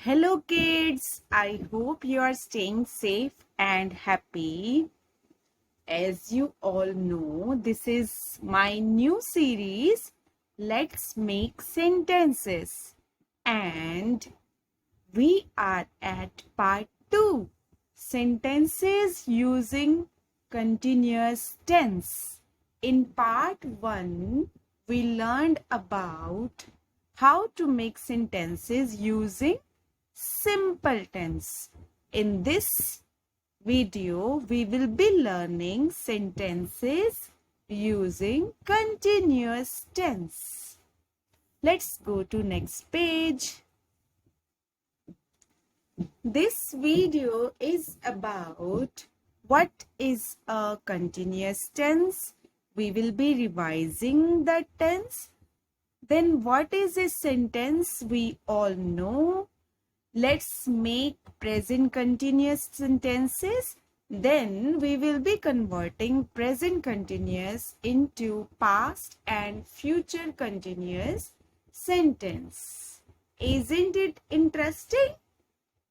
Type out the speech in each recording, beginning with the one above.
Hello, kids. I hope you are staying safe and happy. As you all know, this is my new series, Let's Make Sentences. And we are at part 2, sentences using continuous tense. In part 1, we learned about how to make sentences using simple tense. In this video, we will be learning sentences using continuous tense. Let's go to next page. This video is about what is a continuous tense. We will be revising that tense. Then what is a sentence? We all know. Let's make present continuous sentences. Then we will be converting present continuous into past and future continuous sentence. Isn't it interesting?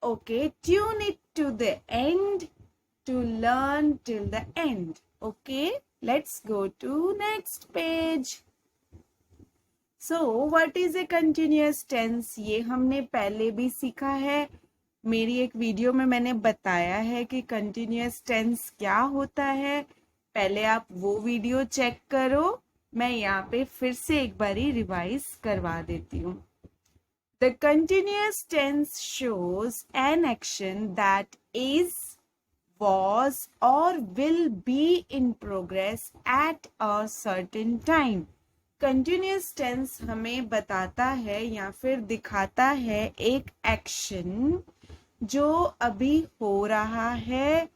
Okay, tune it to the end to learn till the end. Okay, let's go to next page. So, what is a continuous tense? ये हमने पहले भी सीखा है. मेरी एक video में मैंने बताया है कि continuous tense क्या होता है. पहले आप वो वीडियो चेक करो. मैं यहाँ पे फिर से एक बारी रिवाइज करवा देती हूँ. The continuous tense shows an action that is, was, or will be in progress at a certain time. Continuous tense हमें बताता है या फिर दिखाता है एक एक्शन जो अभी हो रहा है,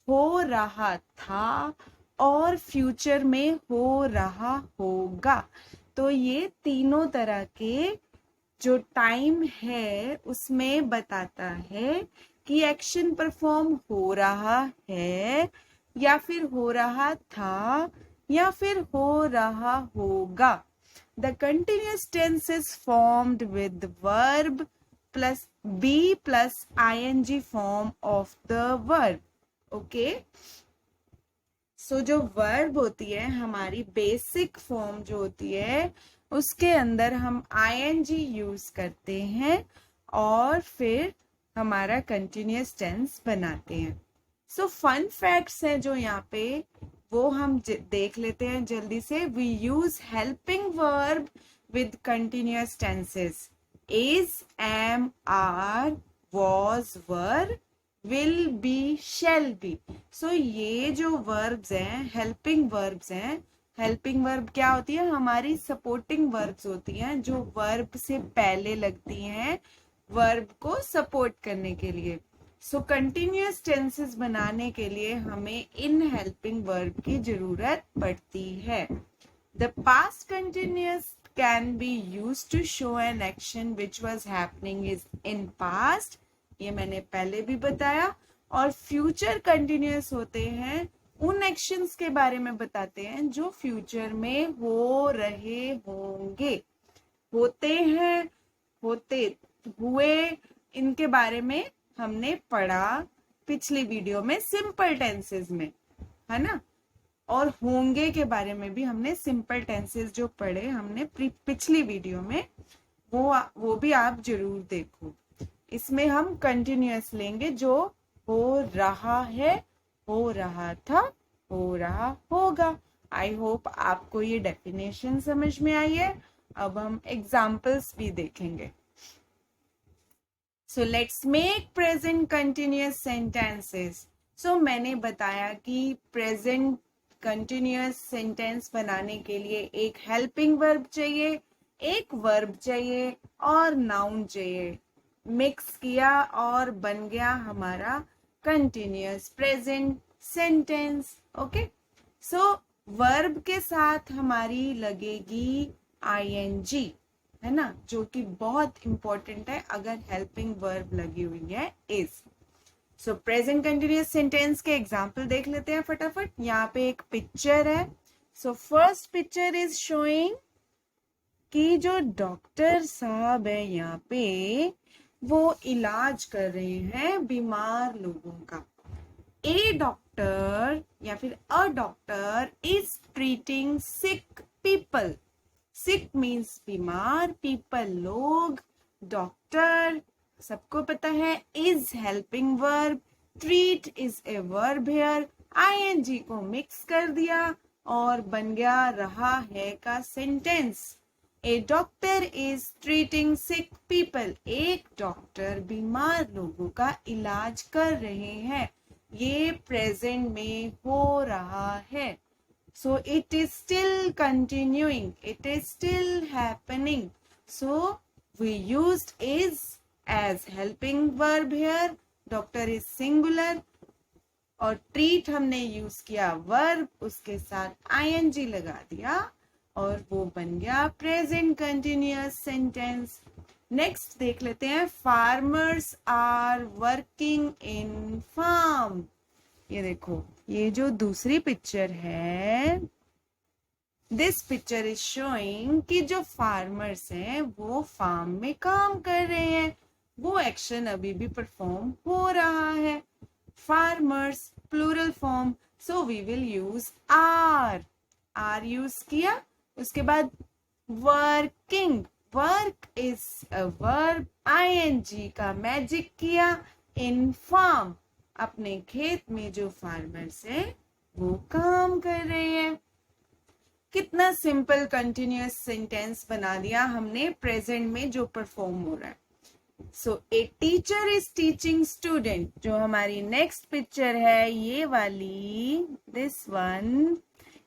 हो रहा था और फ्यूचर में हो रहा होगा. तो ये तीनों तरह के जो टाइम है उसमें बताता है कि एक्शन परफॉर्म हो रहा है या फिर हो रहा था या फिर हो रहा होगा. The continuous tense is formed with the verb plus be plus ing form of the verb. Okay? So जो verb होती है हमारी बेसिक फॉर्म जो होती है उसके अंदर हम ing यूज करते हैं और फिर हमारा continuous tense बनाते हैं. So fun facts हैं जो यहाँ पे वो हम देख लेते हैं जल्दी से. We use helping verb with continuous tenses. Is, am, are, was, were, will be, shall be. So ये जो verbs हैं, helping verbs हैं. हेल्पिंग वर्ब क्या होती है? हमारी सपोर्टिंग वर्ब्स होती हैं जो वर्ब से पहले लगती हैं वर्ब को सपोर्ट करने के लिए. सो कंटिन्यूअस टेंसेस बनाने के लिए हमें इन हेल्पिंग वर्ब की जरूरत पड़ती है. The past continuous can be used to show an action which was happening is in past. ये मैंने पहले भी बताया. और फ्यूचर कंटिन्यूअस होते हैं उन एक्शंस के बारे में बताते हैं जो फ्यूचर में हो रहे होंगे, होते हैं, होते हुए. इनके बारे में हमने पढ़ा पिछली वीडियो में सिंपल टेंसेस में, है ना. और होंगे के बारे में भी हमने सिंपल टेंसेस जो पढ़े हमने पिछली वीडियो में, वो भी आप जरूर देखो. इसमें हम कंटिन्यूअस लेंगे जो हो रहा है, हो रहा था, हो रहा होगा. आई होप आपको ये डेफिनेशन समझ में आई है. अब हम एग्जाम्पल्स भी देखेंगे. So let's make present continuous sentences. So मैंने बताया कि present continuous sentence बनाने के लिए एक helping verb चाहिए, एक verb चाहिए और noun चाहिए. मिक्स किया और बन गया हमारा continuous present sentence. Okay? So verb के साथ हमारी लगेगी ing, है ना, जो कि बहुत इंपॉर्टेंट है अगर हेल्पिंग वर्ब लगी हुई है is. So present continuous sentence के एग्जांपल देख लेते हैं फटाफट. यहाँ पे एक पिक्चर है. So first picture is showing कि जो डॉक्टर साहब है यहाँ पे वो इलाज कर रहे हैं बीमार लोगों का। ए डॉक्टर या फिर a doctor is treating sick people. Sick means बीमार, पीपल लोग, डॉक्टर सबको पता है। Is helping verb, treat is a verb here, I N G को मिक्स कर दिया और बन गया रहा है का sentence. A doctor is treating sick people. एक डॉक्टर बीमार लोगों का इलाज कर रहे हैं। ये प्रेजेंट में हो रहा है। So it is still continuing. It is still happening. So we used is as helping verb here. Doctor is singular. और treat हमने यूज किया verb, उसके साथ ing लगा दिया और वो बन गया present continuous sentence. नेक्स्ट देख लेते हैं, farmers are working in farm. ये देखो, ये जो दूसरी पिक्चर है, दिस पिक्चर इज शोइंग कि जो फार्मर्स हैं वो फार्म में काम कर रहे हैं। वो एक्शन अभी भी परफॉर्म हो रहा है। Farmers plural form, so we will use are use किया। उसके बाद working, work is a verb, ING का मैजिक किया। इन फार्म, अपने खेत में जो फार्मर्स है वो काम कर रहे हैं। कितना सिंपल कंटिन्यूअस सेंटेंस बना दिया हमने प्रेजेंट में जो परफॉर्म हो रहा है। So a teacher is teaching student, जो हमारी नेक्स्ट पिक्चर है ये वाली, this one,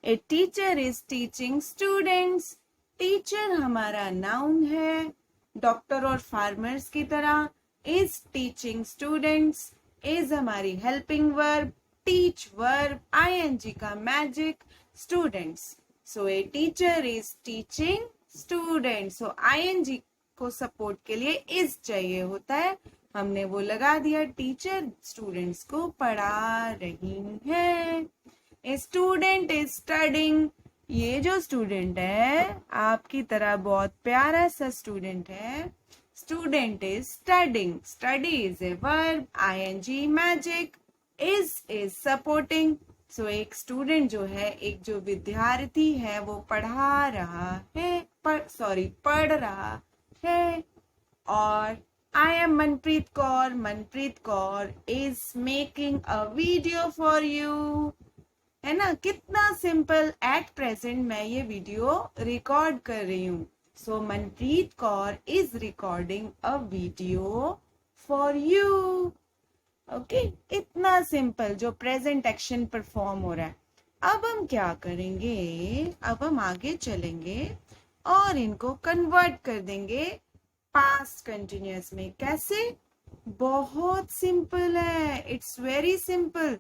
a teacher is teaching students. Teacher हमारा नाउन है, डॉक्टर और फार्मर्स की तरह। इज टीचिंग स्टूडेंट्स, इज हमारी helping verb, teach verb, ING का magic, students. So a teacher is teaching students. So ING को सपोर्ट के लिए इज चाहिए होता है, हमने वो लगा दिया। टीचर स्टूडेंट्स को पढ़ा रही है। ए स्टूडेंट इज स्टडिंग, ये जो स्टूडेंट है आपकी तरह बहुत प्यारा सा स्टूडेंट है। Student is studying. Study is a verb. ing magic. Is supporting. So एक student जो है, एक जो विद्यार्थी है वो पढ़ा रहा है, पढ़ रहा है। और I am Manpreet Kaur. Manpreet Kaur is making a video for you. है ना, कितना सिंपल। एट प्रेजेंट मैं ये वीडियो रिकॉर्ड कर रही हूँ। So Manpreet Kaur is recording a video for you. Okay, इतना सिंपल जो प्रेजेंट एक्शन परफॉर्म हो रहा है। अब हम क्या करेंगे, अब हम आगे चलेंगे और इनको कन्वर्ट कर देंगे पास्ट कंटिन्यूअस में। कैसे? बहुत सिंपल है, इट्स वेरी सिंपल।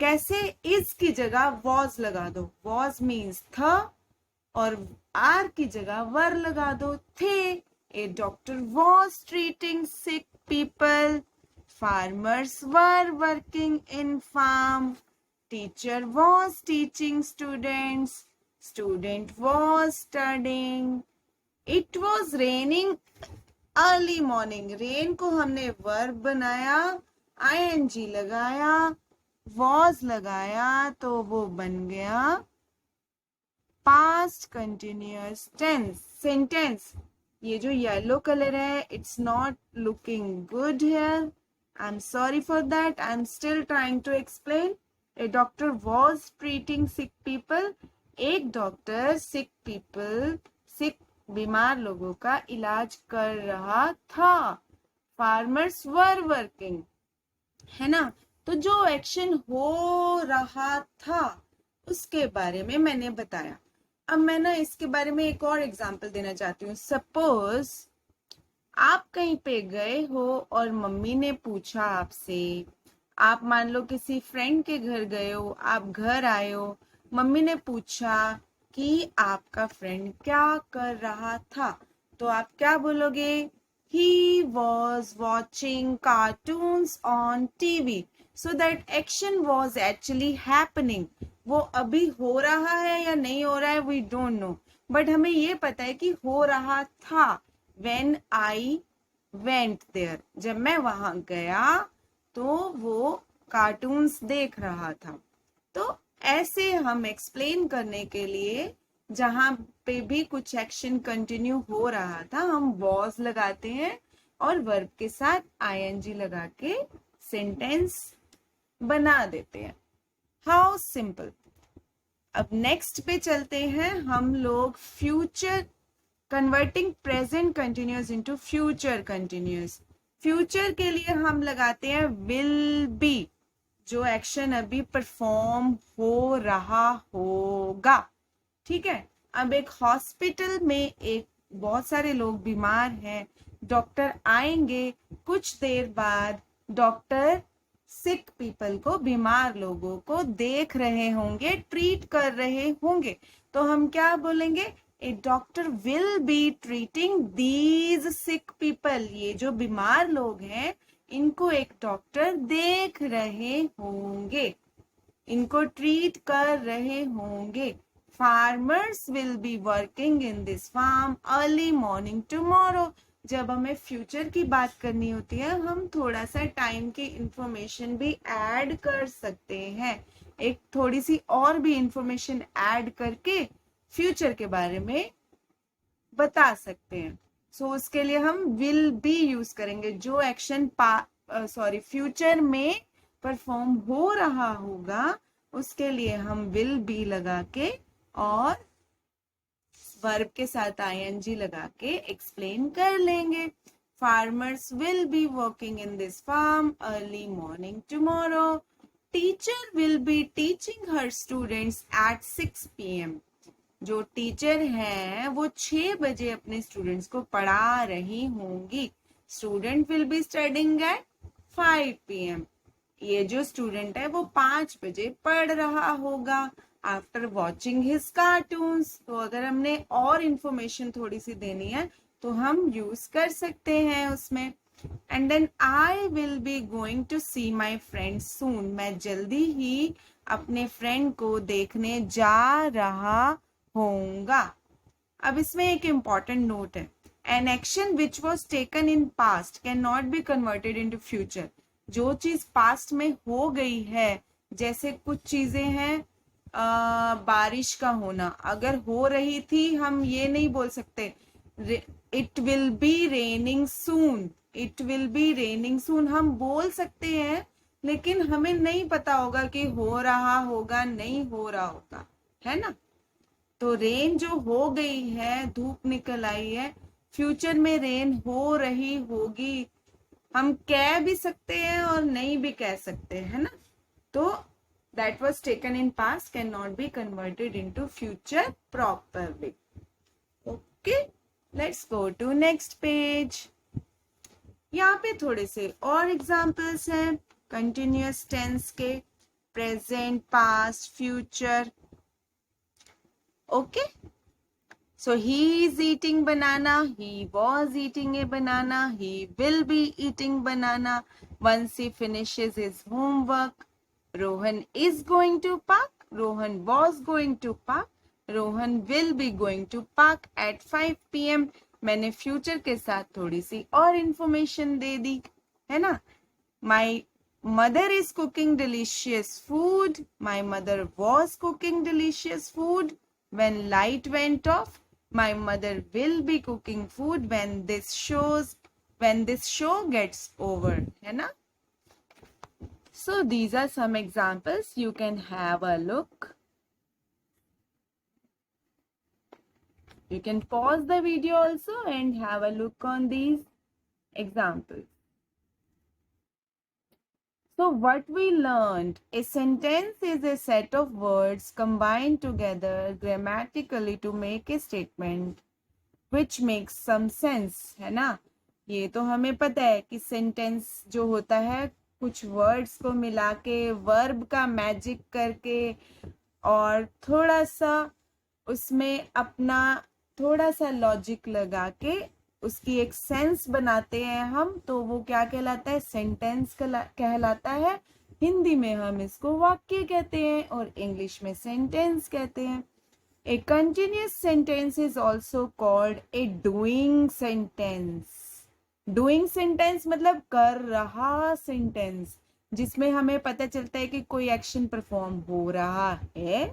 कैसे? इज की जगह वॉज लगा दो, वॉज मीन्स था, और आर की जगह वर लगा दो, थे। A doctor was treating sick people, farmers were working in farm, teacher was teaching students, student was studying, it was raining early morning. Rain को हमने वर्ब बनाया, आईएनजी लगाया, वॉज लगाया, तो वो बन गया पास्ट कंटिन्यूअस टेंस सेंटेंस। ये जो येलो कलर है, it's not looking good here, I am sorry for that, I am still trying to explain. A doctor was treating sick people, एक डॉक्टर सिक पीपल, सिक बीमार लोगों का इलाज कर रहा था। फार्मर्स वर वर्किंग, है ना। तो जो एक्शन हो रहा था उसके बारे में मैंने बताया। अब मैं ना इसके बारे में एक और एग्जांपल देना चाहती हूँ। सपोज आप कहीं पे गए हो और मम्मी ने पूछा आपसे, आप मान लो किसी फ्रेंड के घर गए हो, आप घर आए हो, मम्मी ने पूछा कि आपका फ्रेंड क्या कर रहा था, तो आप क्या बोलोगे? He was watching cartoons on TV. So that action was actually happening. वो अभी हो रहा है या नहीं हो रहा है, we don't know. But हमें ये पता है कि हो रहा था. When I went there. जब मैं वहां गया तो वो कार्टून्स देख रहा था. तो ऐसे हम एक्सप्लेन करने के लिए जहां पे भी कुछ एक्शन कंटिन्यू हो रहा था हम was लगाते हैं और वर्ब के साथ ing लगा के सेंटेंस बना देते हैं. How simple. अब नेक्स्ट पे चलते हैं हम लोग. Future, converting present continuous into future continuous. Future के लिए हम लगाते हैं विल बी, जो एक्शन अभी परफॉर्म हो रहा होगा. ठीक है. अब एक हॉस्पिटल में एक बहुत सारे लोग बीमार हैं. डॉक्टर आएंगे कुछ देर बाद. डॉक्टर सिक पीपल को, बीमार लोगों को देख रहे होंगे, ट्रीट कर रहे होंगे. तो हम क्या बोलेंगे? A doctor will be treating these sick people. ये जो बीमार लोग हैं इनको एक डॉक्टर देख रहे होंगे, इनको ट्रीट कर रहे होंगे. Farmers will be working in this farm early morning tomorrow. जब हमें फ्यूचर की बात करनी होती है हम थोड़ा सा टाइम की इंफॉर्मेशन भी ऐड कर सकते हैं. एक थोड़ी सी और भी इंफॉर्मेशन ऐड करके फ्यूचर के बारे में बता सकते हैं. सो उसके लिए हम विल बी यूज करेंगे. जो एक्शन फ्यूचर में परफॉर्म हो रहा होगा उसके लिए हम विल बी लगा के और वर्ब के साथ ing लगा के एक्सप्लेन कर लेंगे. Farmers will be working in this farm early morning tomorrow. Teacher will be teaching her students at 6 PM. जो टीचर हैं वो 6 बजे अपने स्टूडेंट्स को पढ़ा रही होंगी. Student will be studying at 5 PM. ये जो स्टूडेंट है वो 5 बजे पढ़ रहा होगा आफ्टर वॉचिंग हिज कार्टून्स. तो अगर हमने और इंफॉर्मेशन थोड़ी सी देनी है तो हम यूज कर सकते हैं उसमें. And then I will be going to see my friend soon. मैं जल्दी ही अपने फ्रेंड को देखने जा रहा होऊंगा. अब इसमें एक इम्पॉर्टेंट नोट है. N action which was taken in past can not be converted into future. जो चीज पास्ट में हो गई है, जैसे कुछ चीजें हैं, बारिश का होना, अगर हो रही थी हम ये नहीं बोल सकते it will be raining soon. It will be raining soon हम बोल सकते हैं लेकिन हमें नहीं पता होगा कि हो रहा होगा नहीं हो रहा होगा, है ना. तो रेन जो हो गई है, धूप निकल आई है, फ्यूचर में रेन हो रही होगी हम कह भी सकते हैं और नहीं भी कह सकते, है ना. तो that was taken in past cannot be converted into future properly. Okay, let's go to next page. यहाँ पे थोड़े से और एग्जाम्पल्स हैं कंटिन्यूअस टेंस के. Present, past, future. Okay. So he is eating banana. He was eating a banana. He will be eating banana once he finishes his homework. Rohan is going to park. Rohan was going to park. Rohan will be going to park at 5 PM. मैंने future के साथ थोड़ी सी और information दे दी, है ना. My mother is cooking delicious food. My mother was cooking delicious food when light went off. My mother will be cooking food when this show gets over, है ना. So these are some examples. You can have a look. You can pause the video also and have a look on these examples. So what we learned, a sentence is a set of words combined together grammatically to make a statement which makes some sense, है ना. ये तो हमें पता है कि sentence जो होता है कुछ वर्ड्स को मिला के वर्ब का मैजिक करके और थोड़ा सा उसमें अपना थोड़ा सा लॉजिक लगा के उसकी एक सेंस बनाते हैं हम, तो वो क्या कहलाता है? सेंटेंस कहलाता है. हिंदी में हम इसको वाक्य कहते हैं और इंग्लिश में सेंटेंस कहते हैं. A continuous sentence is also called a doing sentence. Doing sentence मतलब कर रहा सेंटेंस, जिसमें हमें पता चलता है कि कोई एक्शन परफॉर्म हो रहा है,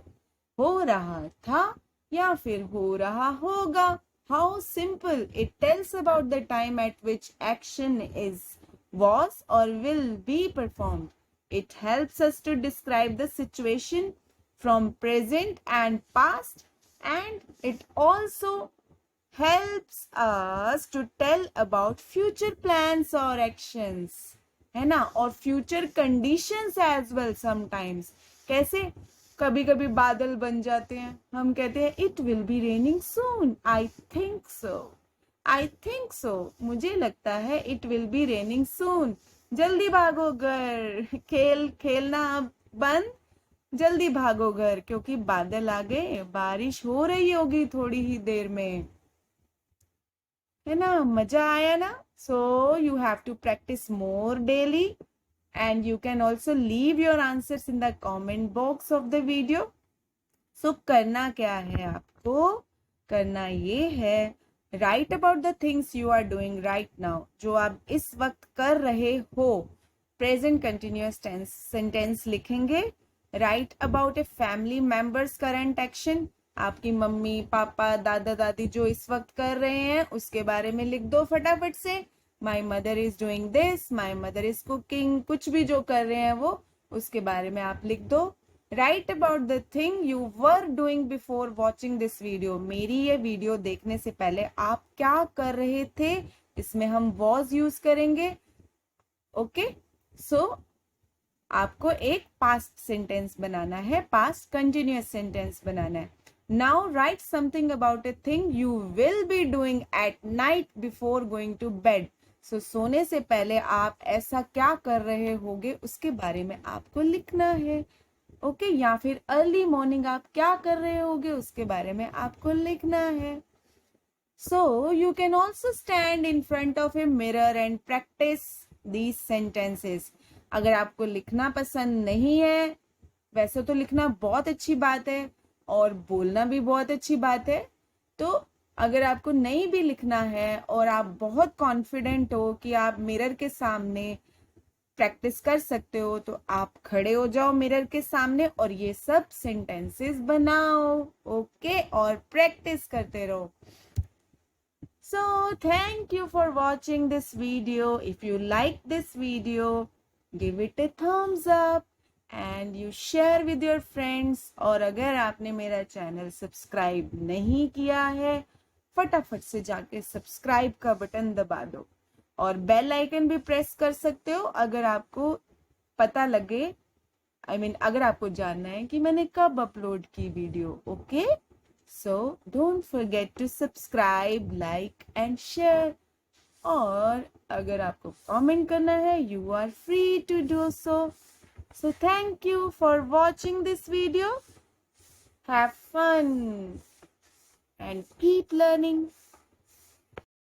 हो रहा था, या फिर हो रहा होगा. How simple. It tells about the time eight which action is, was or will be performed. It helps us to describe the situation from present and past, and it also helps us to tell about future plans or actions, है ना, और future conditions as well sometimes. कैसे? कभी कभी बादल बन जाते हैं, हम कहते हैं it will be raining soon, I think so, I think so, मुझे लगता है it will be raining soon. जल्दी भागो घर, खेलना अब बंद, जल्दी भागो घर, क्योंकि बादल आ गए, बारिश हो रही होगी थोड़ी ही देर में, है ना. मजा आया ना. So you have to practise more daily, and you can also leave your answers in the comment box of the video. So करना क्या है आपको? करना ये है, write about the things you are doing right now, जो आप इस वक्त कर रहे हो. प्रेजेंट कंटिन्यूअस टेंस सेंटेंस लिखेंगे. Write about a family members current action, आपकी मम्मी पापा दादा दादी जो इस वक्त कर रहे हैं उसके बारे में लिख दो फटाफट से. My mother is doing this, my mother is cooking, कुछ भी जो कर रहे हैं वो, उसके बारे में आप लिख दो. Right about the thing you were doing before watching this video, मेरी ये वीडियो देखने से पहले आप क्या कर रहे थे, इसमें हम वॉज यूज करेंगे. ओके, सो आपको एक पास्ट सेंटेंस बनाना है, पास्ट कंटिन्यूअस सेंटेंस बनाना है. Now write something about a thing you will be doing at night before going to bed. So सोने से पहले आप ऐसा क्या कर रहे होगे उसके बारे में आपको लिखना है. ओके, या फिर अर्ली मॉर्निंग आप क्या कर रहे होगे उसके बारे में आपको लिखना है. So you can also stand in front of a mirror and practice these sentences. अगर आपको लिखना पसंद नहीं है, वैसे तो लिखना बहुत अच्छी बात है और बोलना भी बहुत अच्छी बात है, तो अगर आपको नहीं भी लिखना है और आप बहुत कॉन्फिडेंट हो कि आप मिरर के सामने प्रैक्टिस कर सकते हो, तो आप खड़े हो जाओ मिरर के सामने और ये सब सेंटेंसेस बनाओ. ओके, और प्रैक्टिस करते रहो. So thank you for watching this video. If you like this video, give it a thumbs up and you share with your friends. और अगर आपने मेरा चैनल सब्सक्राइब नहीं किया है, फटाफट से जाके सब्सक्राइब का बटन दबा दो और बेल आइकन भी प्रेस कर सकते हो अगर आपको पता लगे, अगर आपको जानना है कि मैंने कब अपलोड की video. Okay, so don't forget to subscribe, like and share. और अगर आपको कमेंट करना है, you are free to do so. So thank you for watching this video. Have fun and keep learning.